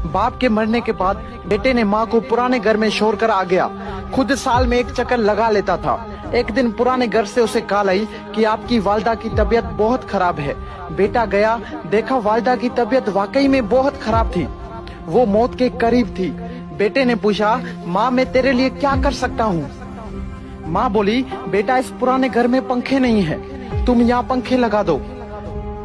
बाप के मरने के बाद बेटे ने माँ को पुराने घर में छोड़कर आ गया। खुद साल में एक चक्कर लगा लेता था। एक दिन पुराने घर से उसे कॉल आई कि आपकी वालिदा की तबीयत बहुत खराब है। बेटा गया, देखा वालिदा की तबीयत वाकई में बहुत खराब थी, वो मौत के करीब थी। बेटे ने पूछा, माँ मैं तेरे लिए क्या कर सकता हूँ? माँ बोली, बेटा इस पुराने घर में पंखे नहीं है, तुम यहाँ पंखे लगा दो।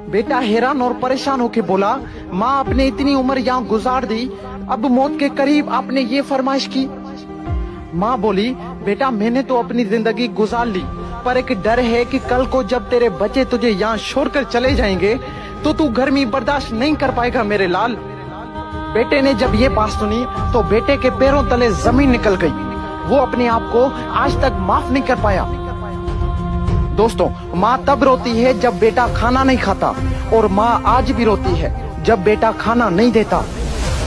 बेटा हैरान और परेशान होके बोला, माँ आपने इतनी उम्र यहाँ गुजार दी, अब मौत के करीब आपने ये फरमाइश की। माँ बोली, बेटा मैंने तो अपनी जिंदगी गुजार ली, पर एक डर है कि कल को जब तेरे बच्चे तुझे यहाँ छोड़कर चले जाएंगे तो तू गर्मी बर्दाश्त नहीं कर पाएगा मेरे लाल। बेटे ने जब ये बात सुनी तो बेटे के पैरों तले जमीन निकल गई। वो अपने आप को आज तक माफ नहीं कर पाया। दोस्तों, माँ तब रोती है जब बेटा खाना नहीं खाता, और माँ आज भी रोती है जब बेटा खाना नहीं देता।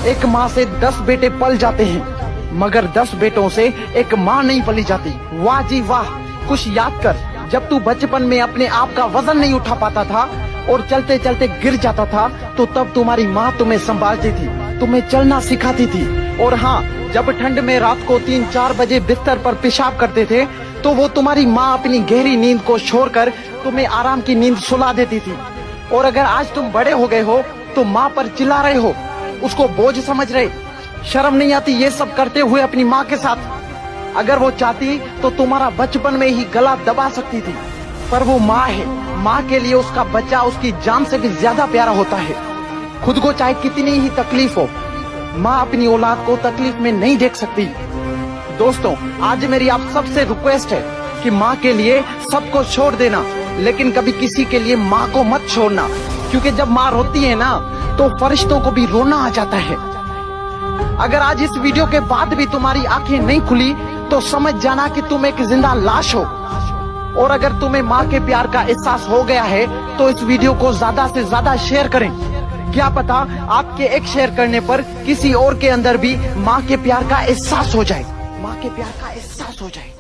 एक माँ से 10 बेटे पल जाते हैं, मगर 10 बेटों से एक माँ नहीं पली जाती। वाह जी वाह। कुछ याद कर, जब तू बचपन में अपने आप का वजन नहीं उठा पाता था और चलते चलते गिर जाता था, तो तब तुम्हारी माँ तुम्हें संभालती थी, तुम्हें चलना सिखाती थी। और हाँ, जब ठंड में रात को 3-4 बजे बिस्तर पर पेशाब करते थे तो वो तुम्हारी माँ अपनी गहरी नींद को छोड़कर तुम्हें आराम की नींद सुला देती थी। और अगर आज तुम बड़े हो गए हो तो माँ पर चिल्ला रहे हो, उसको बोझ समझ रहे, शर्म नहीं आती ये सब करते हुए अपनी माँ के साथ? अगर वो चाहती तो तुम्हारा बचपन में ही गला दबा सकती थी, पर वो माँ है। माँ के लिए उसका बच्चा उसकी जान से भी ज्यादा प्यारा होता है। खुद को चाहे कितनी ही तकलीफ हो, माँ अपनी औलाद को तकलीफ में नहीं देख सकती। दोस्तों, आज मेरी आप सबसे रिक्वेस्ट है कि माँ के लिए सबको छोड़ देना, लेकिन कभी किसी के लिए माँ को मत छोड़ना, क्योंकि जब माँ रोती है ना तो फरिश्तों को भी रोना आ जाता है। अगर आज इस वीडियो के बाद भी तुम्हारी आंखें नहीं खुली तो समझ जाना कि तुम एक जिंदा लाश हो। और अगर तुम्हें माँ के प्यार का एहसास हो गया है तो इस वीडियो को ज्यादा से ज्यादा शेयर करें। क्या पता आपके एक शेयर करने पर किसी और के अंदर भी माँ के प्यार का एहसास हो जाए, माँ के प्यार का एहसास हो जाए।